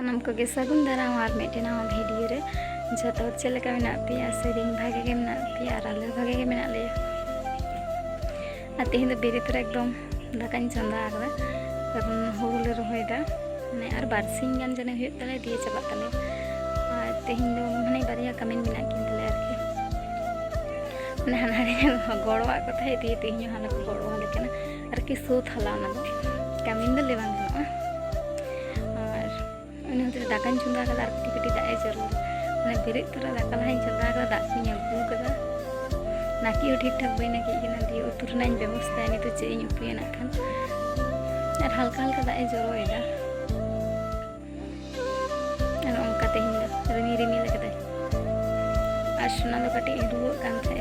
सानम को गे सगुन दाराम और मिट्टी नवा वीडियो रे जो चल का मेना पे सेरिंग भागे के मेना पे और आले भागे के मेना ले तेहन बेरे तर एकदम दाकान चंदा आगदा कारण हुरुले रहोयदा माने और बारसिंग गान जने हुयत तले दिए चबा तले और तेहन दो माने बारिया कमेंट मेना किन तले आरके माने हानारे गड़वा कथा दिए तेहन हाना को गड़वा लेकिन आरके सोत हला ना दो कमेंट दे लेवांग गनोआ और उन्हें होते दाकान चंदा का आर कटी दाए जरूर माने बेरे तर दाका लाइन चंदा का दाक को अगू कदा नाकी ठीक ठाक बई नाकी दिए उतुर नाइन व्यवस्था नहीं तो चेंज उतुए ना खान और हल्का हल्का दाए जरोएदा और उनका तेहन रिमी रिमी लगदा और सुना दो कटी रुआ कान थे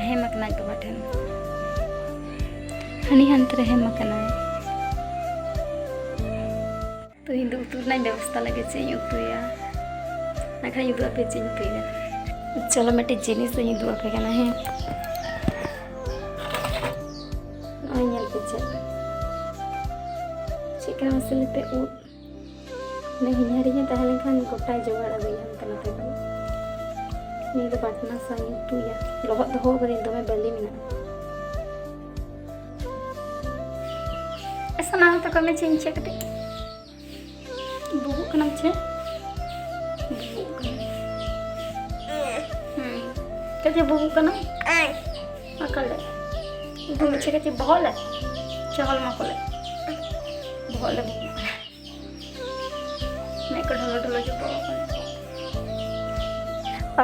हेमकना के बाठन हनी हंतरे हेमकना तो हिंदू उतुर नाइन व्यवस्था लगे चेंज उतुया ना खान युदु पे चेंज उतुया चलो मिट्टी जिनिस युदु पे कना है चिका मसलते उद ने हिनारिया तहले खान गोटा जोगाड़ अगुया हम तना ते नी तो बाटना सा युतुया लोहत हो गदि दमे बेली मिना ऐसा ना तो कमे चिंचे कटे बुबु कनम छे बुबु कनम कते बुबु कनम अकले itu kecil-kecil bohol cahol makole bohol mek ढलो जो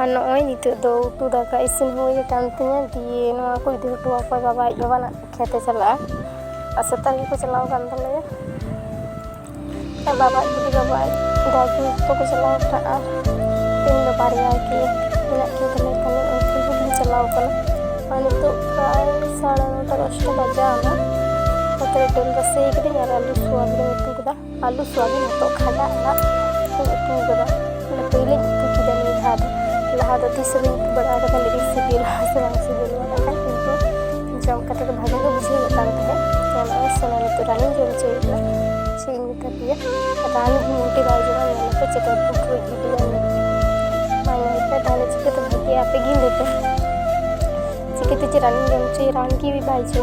ano oi nitu do utu daka isin hoye kan tinya die no ko idu tu apa baba yoba na khete chala asata ko chalao kan tale ya baba idu baba dagi to ko chalao ta tin do pariya ki ina ki tale tale utu ko chalao kana आणि तो प्राय 9:30 बजा ना पत्रे tell बसे एक दिन यार आलू स्वाबिन उतु कदा आलू स्वाबिन तो खड़ा ना उतु कदा ना पहले उतु की जानी लहा दो तीसरे बड़ा का रेसिपी लहा से बोलवा ना किंतु जम कटे भागे को बुझे बता है चलो सना तो रानी जो चाहिए चाहिए तबिया रानी ही मोटी बाजू में ना पे चकर पुटो गिदिया माने पे डाले चिके तो भागे आपे गिन देते चिके रानी जम चाहिए रानगी भी बाजू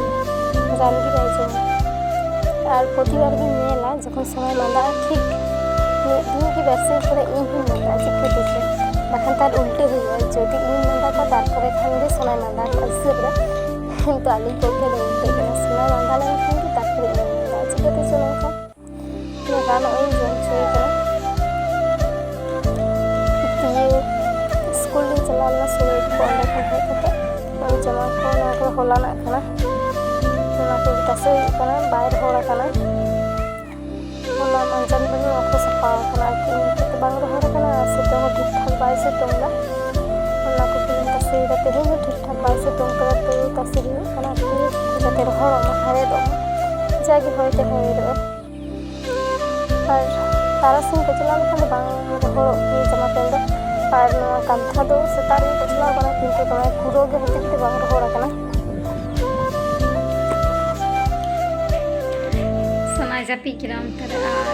और प्रतिबार भी मेला जखन समय मांदा ठीक दिन की वैसे थोड़ा इन ही मांदा चिके बाखान तार उल्टे हुआ जदि इन मांदा का तारपरे खान गे समय मांदा हिसाब रे तो आली पक्षे दो उल्टे कना समय मांदा लगे खान गे तारपरे इन मांदा चिके चलो का ने रान ओइन जम चाहिए कना ये स्कूल में चलाना सुबह को अंदर का है तो जमा को ना को होला ना कना ना को तसे कना बाहर होला कना होला मंजन बनी आपको सपा कना कि तो बांग होला कना से तो ठीक ठाक बाय से तोंगा होला को तीन तसे रहते हैं ठीक ठाक बाय से तोंग कर तो तसे कना कि जते होला ना हरे दो जागे होते है दो और तारा सिंह को चला लेकिन बांग होला ये जमा पेंदो और कंथा दो सेतार को चला बना किंतु तो कुरो गे होते के बांग होला कना समाज अपी किराम तर आर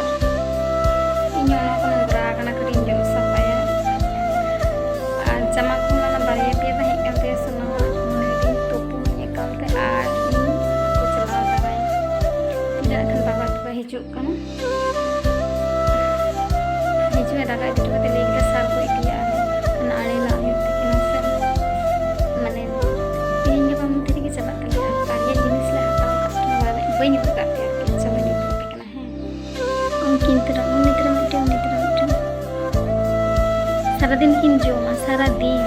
इन्यो ना को नंदरा कना करिन जो सपाया और जमा को ना बारिया पे बहे करते सना मोने दिन टोपू में कालते आर को चला दवाई tidak akan बाबा तो हिजु कना हिजु दागा दिटो ते लेके सार को इडिया कना आले ला हिते किना से माने तीन के बाम तेरी के चला तले बारिया जिनिस ला हटाओ कटने वाले बनी बुका किंतु उन्नीतरा सारा दिन किन जोमा सारा दिन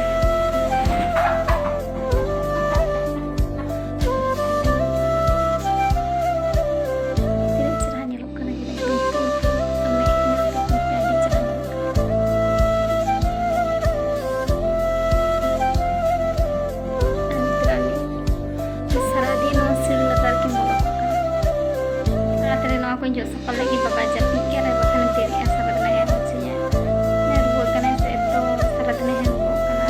tidak cerah nyelok kana gila gitu ame nyelok tadi cerah nyelok सारा दिन सिर लगा के बोलो रात रे ना कोई जो सफल लगी बाबा जब तेरी ऐसा बदला है मुझे यार वो करने से तो सरद ने है वो करना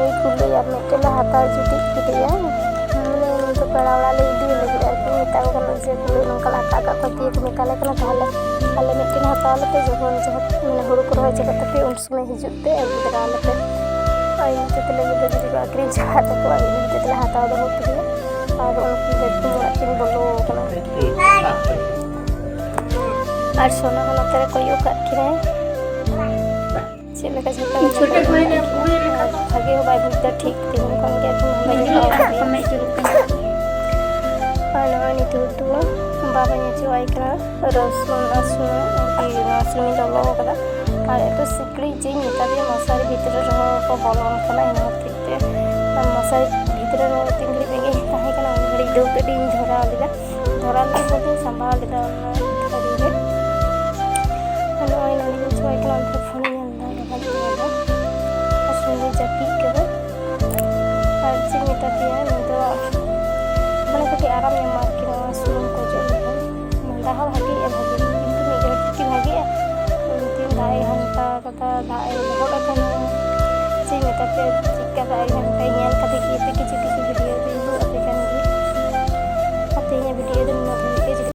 ᱱᱩᱭ ᱠᱩᱞᱟᱹᱭ ᱟᱨ ᱢᱤᱫᱴᱮᱱ ᱞᱮ ᱦᱟᱛᱟᱣ ᱡᱩᱴᱤᱡ ᱠᱮᱫᱮᱭᱟ ᱢᱟᱱᱮ ᱱᱤᱛᱚᱜ ᱯᱮᱲᱟ ᱚᱲᱟᱜ ᱞᱮ ᱤᱫᱤ ᱞᱟᱹᱜᱤᱫ ᱟᱨᱠᱤ ᱢᱮᱛᱟ ᱠᱚ ᱠᱟᱱᱟ ᱡᱮ ᱠᱩᱞᱟᱹᱭ ᱱᱚᱝᱠᱟ ᱞᱮ ᱦᱟᱛᱟᱣ ᱠᱟᱜ ᱠᱚᱣᱟ ᱫᱤᱭᱮ ᱠᱚ ᱢᱮᱛᱟᱞᱮ ᱠᱟᱱᱟ ᱛᱟᱦᱚᱞᱮ ᱟᱞᱮ ᱢᱤᱫᱴᱮᱱ ᱦᱟᱛᱟᱣ ᱞᱮᱯᱮ ᱡᱚᱠᱷᱚᱱ ᱢᱟᱱᱮ ᱦᱩᱲᱩ ᱠᱚ ᱨᱚᱦᱚᱭ ᱪᱟᱵᱟᱜ ᱛᱟᱯᱮ ᱩᱱ ᱥᱚᱢᱚᱭ ᱦᱤᱡᱩᱜ ᱯᱮ ᱟᱹᱜᱩ ᱛᱚᱨᱟ ᱟᱞᱮᱯᱮ ᱟᱨ ᱤᱱᱠᱟᱹ ᱛᱮᱞᱮ ᱜᱤᱫᱽᱨᱟᱹ ᱡᱩᱫᱤ ᱠᱚ ᱟᱹᱠᱷᱨᱤᱧ ᱪᱟᱵᱟᱜ ᱛᱟᱠᱚᱣᱟ ᱤᱱᱟᱹ ᱦᱚᱛᱮᱡ ᱛᱮᱞᱮ ᱦᱟᱛᱟᱣ ᱫᱚᱦᱚ ᱠᱮᱫᱮᱭᱟ ᱟᱨ ᱩᱱᱠᱤᱱ ᱵᱮᱰᱨᱩᱢ ᱚᱲᱟᱜ ᱠᱤᱱ ᱵᱚᱞᱚ ᱟᱠᱟᱱᱟ আর সোনা হলতে কইও কাট কিনে ᱪᱮᱫ ᱞᱮᱠᱟ ᱡᱷᱚᱛᱚ ᱵᱷᱟᱜᱮ ᱦᱚᱸ ᱵᱟᱭ ᱵᱩᱡᱽᱫᱟ ᱴᱷᱤᱠ ᱛᱮᱦᱮᱧ ᱠᱷᱚᱱ ᱜᱮ ᱟᱨ ᱱᱚᱜᱼᱚᱭ ᱱᱤᱛᱚᱜ ᱫᱚ ᱵᱟᱵᱟᱧ ᱚᱪᱚᱣᱟᱭ ᱠᱟᱱᱟ ᱨᱚᱥᱩᱱ ᱟᱨ ᱥᱩᱱᱩᱢ ᱟᱨᱠᱤ ᱥᱩᱱᱩᱢᱤᱧ ᱞᱚᱞᱚ ᱟᱠᱟᱫᱟ ᱟᱨ ᱮᱛᱚ ᱥᱤᱠᱲᱤᱡ ᱡᱮᱧ ᱢᱮᱛᱟ ᱫᱮᱭᱟ ᱢᱚশারি ᱵᱷᱤᱛᱨᱤ ᱨᱮᱦᱚᱸ ᱠᱚ ᱵᱚᱞᱚᱱ ᱠᱟᱱᱟ ᱤᱱᱟᱹ ᱦᱚᱛᱮᱡ ᱛᱮ ᱢᱚশারি ᱵᱷᱤᱛᱨᱤ ᱨᱮᱦᱚᱸ ᱛᱤᱱ ᱜᱷᱟᱹᱲᱤᱡ ᱵᱮᱸᱜᱮᱫ ᱛᱟᱦᱮᱸ ᱠᱟᱱᱟ ᱩᱱ ᱜᱷᱟᱹᱲᱤᱡ ᱫᱚ ᱠᱟᱹᱴᱤᱡ ᱤᱧ ᱫᱷᱚᱨᱟᱣ ᱞᱮᱫᱟ ᱵᱚᱞᱛᱮᱧ ᱥᱟᱢᱵᱟᱣ ᱞᱮᱫᱟ ᱚᱱᱟ ᱛᱷᱟᱹᱨᱤ ᱨᱮ ᱱᱚᱜᱼᱚᱭ ᱱᱚᱸᱰᱮᱧ ᱚᱪᱚᱣᱟᱭ ᱠᱟᱱᱟ ᱚᱱᱛᱮ ᱯᱷᱳᱱᱤᱧ ᱧᱮᱞ ᱮᱫᱟ ᱫᱟᱫᱟᱧ ᱟᱨ ᱥᱚᱸᱜᱮ ᱡᱟᱹᱯᱤᱫ ᱠᱮᱫᱟ ᱟᱨ ᱪᱮᱫ ᱤᱧ ᱢᱮᱛᱟ ᱯᱮᱭᱟ ᱱᱤᱛ ᱫᱚ ᱢᱟᱱᱮ ᱠᱟᱹᱴᱤᱡ ᱟᱨᱟᱢ ᱧᱟᱢᱟ ᱟᱨᱠᱤ ᱱᱚᱣᱟ ᱥᱩᱱᱩᱢ ᱠᱚ ᱚᱡᱚᱜ ᱞᱮᱠᱷᱟᱱ ᱢᱟᱸᱫᱟ ᱦᱚᱸ ᱵᱷᱟᱜᱮᱜᱼᱟ ᱵᱷᱟᱜᱮ ᱠᱤᱱᱛᱩ ᱢᱤᱫ ᱜᱷᱟᱹᱲᱤᱡ ᱛᱮ ᱵᱷᱟᱜᱮᱜᱼᱟ ᱩᱱᱫᱤᱱ ᱫᱟᱜ ᱮ ᱜᱷᱟᱱᱴᱟ ᱠᱟᱫᱟ ᱫᱟᱜ ᱮ ᱞᱚᱦᱚᱫ ᱟᱠᱟᱱᱟ ᱪᱮᱫ ᱤᱧ ᱢᱮᱛᱟ ᱯᱮᱭᱟ ᱪᱮᱫᱠᱟ ᱫᱟᱜ ᱮ ᱜᱷᱟᱱᱴᱟᱭ